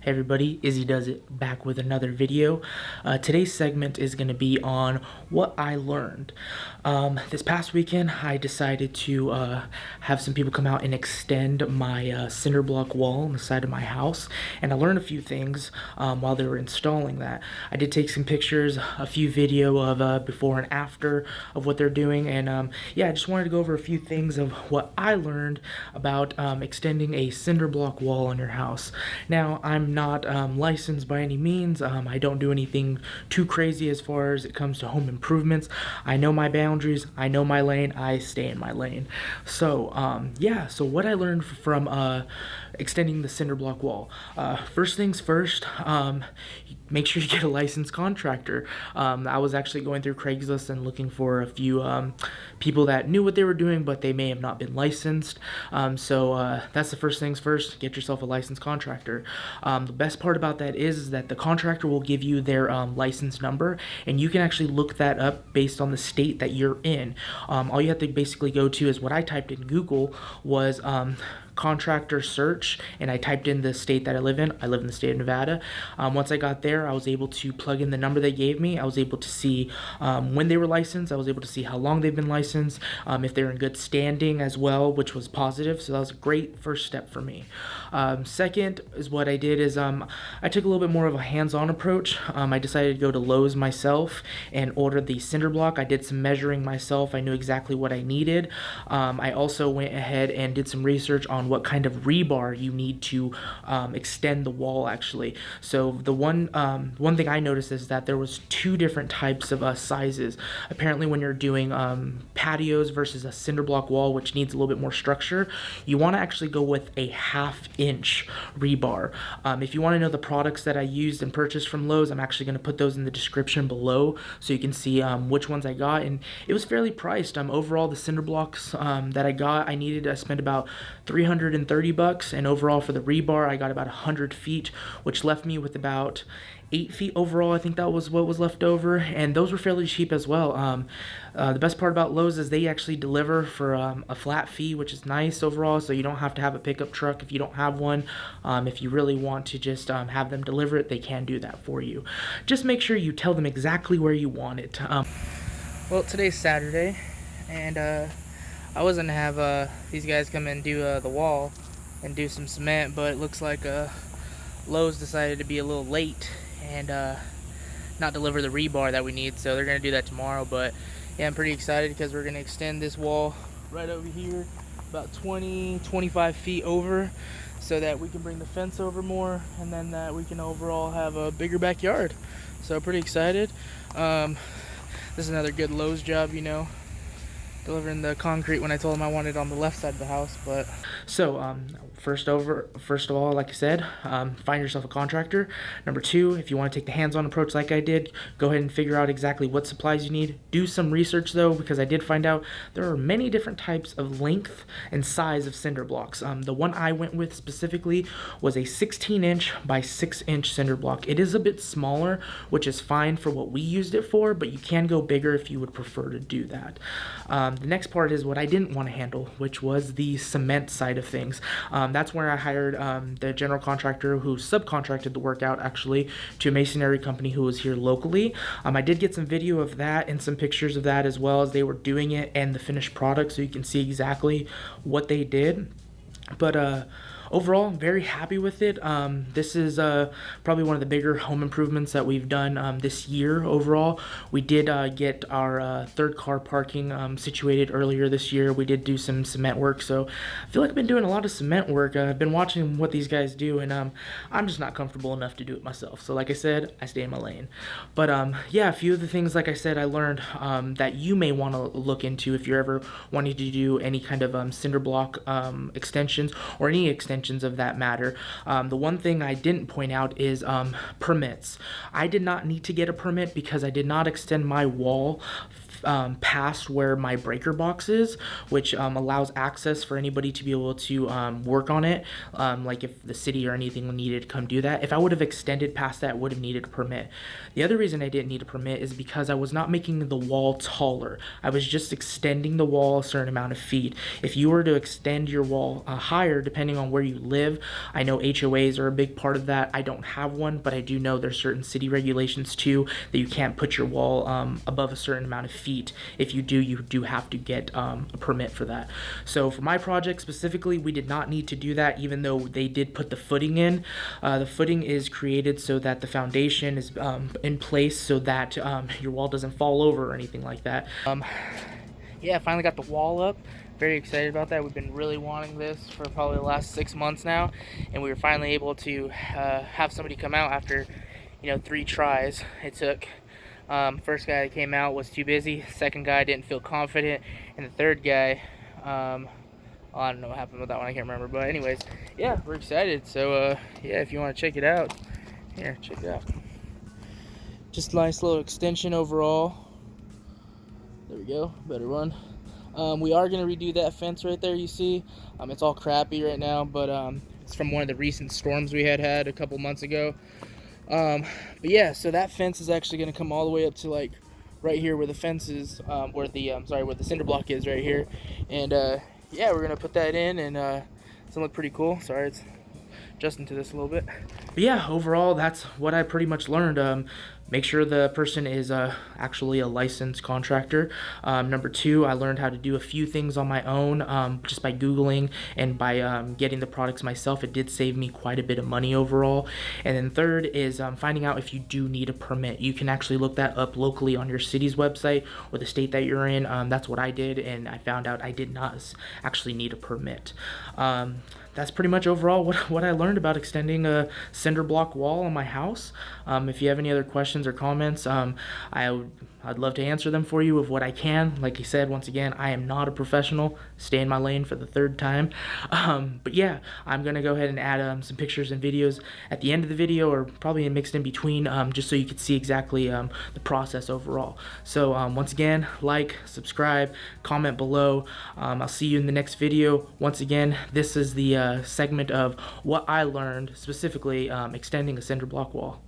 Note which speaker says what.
Speaker 1: Hey everybody, Izzy Does It back with another video. Today's segment is going to be on what I learned. This past weekend, I decided to have some people come out and extend my cinder block wall on the side of my house, and I learned a few things while they were installing that. I did take some pictures, a few video of before and after of what they're doing, and yeah, I just wanted to go over a few things of what I learned about extending a cinder block wall on your house. Now, I'm not licensed by any means. I don't do anything too crazy as far as it comes to home improvements. I know my boundaries. I know my lane. I stay in my lane. So yeah, so what I learned from extending the cinder block wall. First things first, make sure you get a licensed contractor. I was actually going through Craigslist and looking for a few people that knew what they were doing, but they may have not been licensed. So that's the first things first. Get yourself a licensed contractor. The best part about that is that the contractor will give you their license number, and you can actually look that up based on the state that you're in. All you have to basically go to is what I typed in Google was contractor search, and I typed in the state that I live in. I live in the state of Nevada. Once I got there, I was able to plug in the number they gave me. I was able to see when they were licensed. I was able to see how long they've been licensed, if they're in good standing as well, which was positive. So that was a great first step for me. Second is what I did is I took a little bit more of a hands-on approach. I decided to go to Lowe's myself and order the cinder block. I did some measuring myself. I knew exactly what I needed. I also went ahead and did some research on what kind of rebar you need to extend the wall actually. So the one thing I noticed is that there was two different types of sizes. Apparently when you're doing patios versus a cinder block wall, which needs a little bit more structure, you want to actually go with a 1/2 inch rebar. If you want to know the products that I used and purchased from Lowe's, I'm actually going to put those in the description below so you can see which ones I got, and it was fairly priced. Overall, the cinder blocks that I got, I spent about $330, and overall for the rebar I got about 100 feet, which left me with about 8 feet overall. I think that was what was left over, and those were fairly cheap as well. The best part about Lowe's is they actually deliver for a flat fee, which is nice overall, so you don't have to have a pickup truck if you don't have one. If you really want to just have them deliver it, they can do that for you. Just make sure you tell them exactly where you want it. Well, today's Saturday, and I was gonna have these guys come and do the wall and do some cement, but it looks like Lowe's decided to be a little late and not deliver the rebar that we need, so they're gonna do that tomorrow. But yeah, I'm pretty excited because we're gonna extend this wall right over here about 20-25 feet over, so that we can bring the fence over more, and then that we can overall have a bigger backyard. So pretty excited. This is another good Lowe's job, you know, delivering the concrete when I told him I wanted it on the left side of the house. But so first of all, like I said, find yourself a contractor. Number two, if you want to take the hands-on approach like I did, go ahead and figure out exactly what supplies you need. Do some research though, because I did find out there are many different types of length and size of cinder blocks. The one I went with specifically was a 16-inch by 6-inch cinder block. It is a bit smaller, which is fine for what we used it for, but you can go bigger if you would prefer to do that. The next part is what I didn't want to handle, which was the cement side of things. That's where I hired the general contractor who subcontracted the work out actually to a masonry company who was here locally. I did get some video of that and some pictures of that as well as they were doing it and the finished product, so you can see exactly what they did. But overall, I'm very happy with it. This is probably one of the bigger home improvements that we've done this year overall. We did get our third car parking situated earlier this year. We did do some cement work, so I feel like I've been doing a lot of cement work. I've been watching what these guys do, and I'm just not comfortable enough to do it myself. So like I said, I stay in my lane. But yeah, a few of the things, like I said, I learned that you may want to look into if you're ever wanting to do any kind of cinder block extensions, or any extensions of that matter. The one thing I didn't point out is permits. I did not need to get a permit because I did not extend my wall past where my breaker box is, which allows access for anybody to be able to work on it, like if the city or anything needed to come do that. If I would have extended past that, I would have needed a permit. The other reason I didn't need a permit is because I was not making the wall taller. I was just extending the wall a certain amount of feet. If you were to extend your wall higher, depending on where you live, I know HOAs are a big part of that. I don't have one, but I do know there's certain city regulations too that you can't put your wall above a certain amount of feet. If you do have to get a permit for that. So for my project specifically, we did not need to do that, even though they did put the footing in. The footing is created so that the foundation is in place so that your wall doesn't fall over or anything like that. Yeah, I finally got the wall up. Very excited about that. We've been really wanting this for probably the last 6 months now, and we were finally able to have somebody come out after 3 tries it took. First guy that came out was too busy, second guy didn't feel confident, and the third guy, I don't know what happened with that one, I can't remember, but anyways, yeah, we're excited. So yeah, if you want to check it out, here, check it out. Just a nice little extension overall. There we go, better one. We are going to redo that fence right there, you see. It's all crappy right now, but it's from one of the recent storms we had a couple months ago. But yeah, so that fence is actually going to come all the way up to like right here where the fence is, where the cinder block is right here. And yeah, we're going to put that in, and it's going to look pretty cool. Sorry, it's adjusting to this a little bit. But yeah, overall, that's what I pretty much learned. Make sure the person is actually a licensed contractor. Number 2, I learned how to do a few things on my own just by Googling and by getting the products myself. It did save me quite a bit of money overall. And then third is finding out if you do need a permit. You can actually look that up locally on your city's website or the state that you're in. That's what I did, and I found out I did not actually need a permit. That's pretty much overall what I learned about extending a cinder block wall on my house. If you have any other questions or comments, I'd love to answer them for you of what I can. Like I said, once again, I am not a professional. Stay in my lane for the 3rd time. But yeah, I'm going to go ahead and add some pictures and videos at the end of the video, or probably mixed in between, just so you can see exactly the process overall. So once again, like, subscribe, comment below. I'll see you in the next video. Once again, this is the segment of what I learned, specifically extending a cinder block wall.